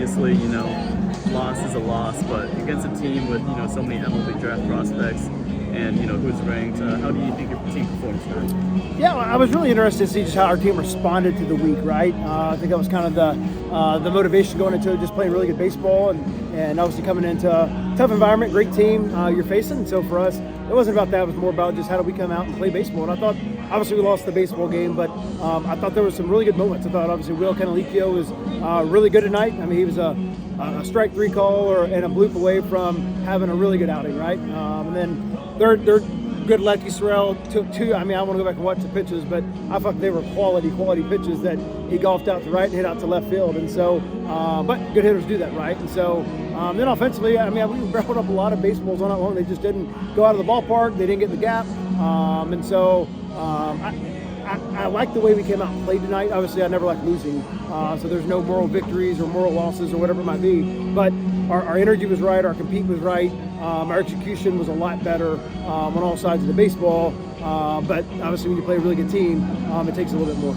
obviously, loss is a loss, but against a team with, so many MLB draft prospects and, who's ranked, how do you think your team performs tonight? Yeah, I was really interested to see just how our team responded to the week, right? I think that was kind of the motivation going into it, just playing really good baseball and obviously coming into a tough environment, great team you're facing. So for us, it wasn't about that. It was more about just how do we come out and play baseball. And I thought, obviously, we lost the baseball game, but I thought there was some really good moments. I thought, obviously, Will Canalicchio was really good tonight. I mean, he was a strike three call and a bloop away from having a really good outing, right? And then they're good lefty Sorrell took two. I mean, I want to go back and watch the pitches, but I thought they were quality pitches that he golfed out to right and hit out to left field. And so, but good hitters do that, right? And so, then offensively, I mean, we barreled up a lot of baseballs on that long. They just didn't go out of the ballpark. They didn't get the gap. And so, I like the way we came out and played tonight. Obviously, I never like losing, so there's no moral victories or moral losses or whatever it might be. But our energy was right, our compete was right, our execution was a lot better on all sides of the baseball. But obviously, when you play a really good team, it takes a little bit more.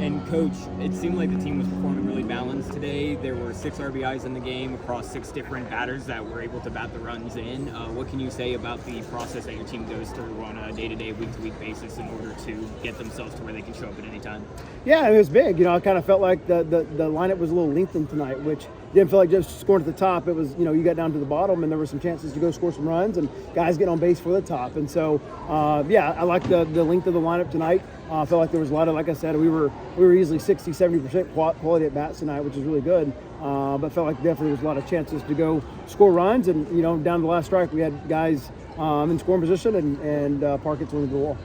And Coach, it seemed like the team was performing really balanced today. There were 6 RBIs in the game across 6 different batters that were able to bat the runs in. What can you say about the process that your team goes through on a day-to-day, week-to-week basis in order to get themselves to where they can show up at any time? Yeah, it was big. I kind of felt like the lineup was a little lengthened tonight, which didn't feel like just scoring at the top. It was, you got down to the bottom, and there were some chances to go score some runs and guys getting on base for the top. And so, I like the length of the lineup tonight. I felt like there was a lot of, like I said, we were easily 60-70% quality at bats tonight, which is really good. But felt like definitely was a lot of chances to go score runs. And, down to the last strike, we had guys in scoring position and Parkett's went to the wall.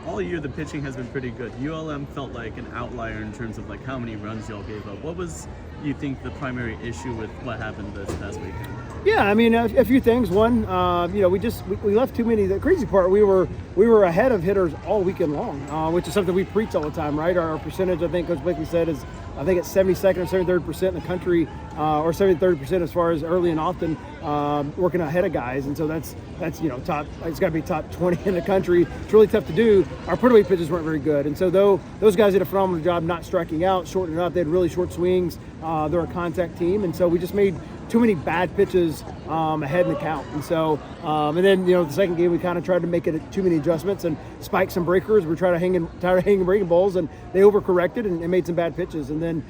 All year the pitching has been pretty good. ULM felt like an outlier in terms of like how many runs y'all gave up. What was, you think, the primary issue with what happened this past weekend? Yeah, I mean, a few things. One, we left too many. The crazy part, we were ahead of hitters all weekend long, which is something we preach all the time, right? Our percentage, I think Coach Blakely said, is I think it's 72nd or 73% in the country, or 73% as far as early and often working ahead of guys, and so that's top. It's got to be top 20 in the country. It's really tough to do. Our put away pitches weren't very good, and so those guys did a phenomenal job not striking out, shortening it up. They had really short swings. They're a contact team, and so we just made too many bad pitches ahead in the count. And so, and then, the second game, we kind of tried to make it too many adjustments and spike some breakers. We're tired of hanging breaking balls, and they overcorrected and made some bad pitches. And then,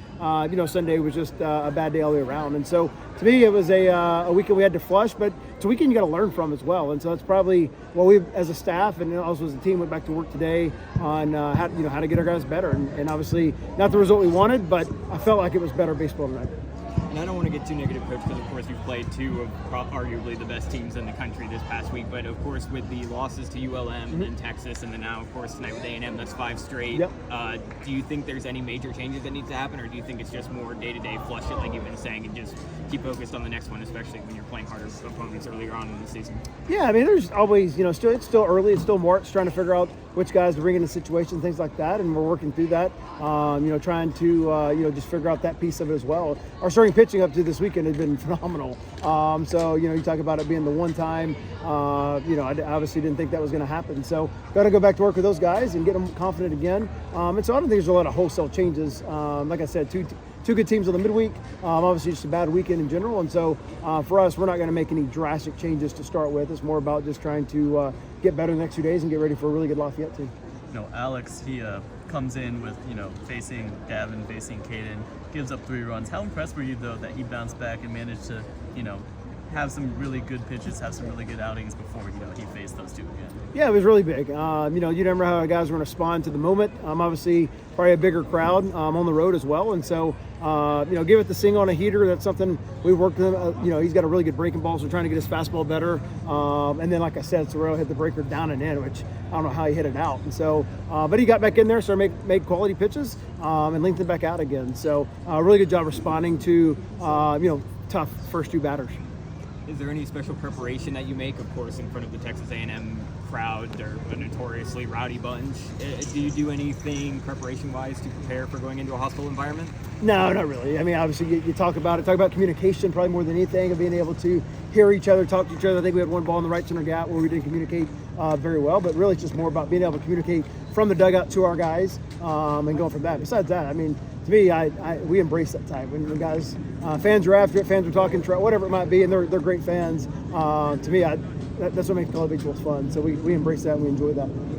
Sunday was just a bad day all the way around. And so, to me, it was a weekend we had to flush, but it's a weekend you got to learn from as well. And so it's probably, we as a staff and also as a team went back to work today on how to get our guys better. And obviously, not the result we wanted, but I felt like it was better baseball tonight. And I don't want to get too negative, Coach, because, of course, you've played 2 of arguably the best teams in the country this past week. But, of course, with the losses to ULM and Texas, and then now, of course, tonight with A&M, that's 5 straight. Yep. Do you think there's any major changes that need to happen, or do you think it's just more day-to-day flush it, like you've been saying, and just keep focused on the next one, especially when you're playing harder opponents earlier on in the season? Yeah, I mean, there's always, it's still early. It's still March, trying to figure out which guys to bring into situations, things like that, and we're working through that. Trying to, just figure out that piece of it as well. Our starting pitching up to this weekend has been phenomenal. You talk about it being the one time, I obviously didn't think that was going to happen. So got to go back to work with those guys and get them confident again. And so I don't think there's a lot of wholesale changes. Like I said, two good teams on the midweek. Obviously just a bad weekend in general. And so for us, we're not going to make any drastic changes to start with. It's more about just trying to get better the next few days and get ready for a really good Lafayette team. Alex, he comes in with, facing Gavin, facing Caden, gives up 3 runs. How impressed were you, though, that he bounced back and managed to, have some really good pitches, have some really good outings before, he faced those 2 again? Yeah, it was really big. You never know how guys are going to respond to the moment. Obviously, probably a bigger crowd on the road as well. And so, give it the single on a heater. That's something we worked with him. He's got a really good breaking ball, so we're trying to get his fastball better. And then, like I said, Sorrell hit the breaker down and in, which I don't know how he hit it out. And so, but he got back in there, so made quality pitches and linked it back out again. So, really good job responding to, tough first 2 batters. Is there any special preparation that you make, of course, in front of the Texas A&M crowd? They're a notoriously rowdy bunch. Do you do anything preparation-wise to prepare for going into a hostile environment? No, not really. I mean, obviously, you talk about communication probably more than anything, of being able to hear each other, talk to each other. I think we had one ball in the right center gap where we didn't communicate very well, but really it's just more about being able to communicate from the dugout to our guys and going from that. Besides that, I mean, to me, we embrace that time when guys, fans are after it, fans are talking, whatever it might be, and they're great fans. To me, that's what makes college baseball fun. So we embrace that and we enjoy that.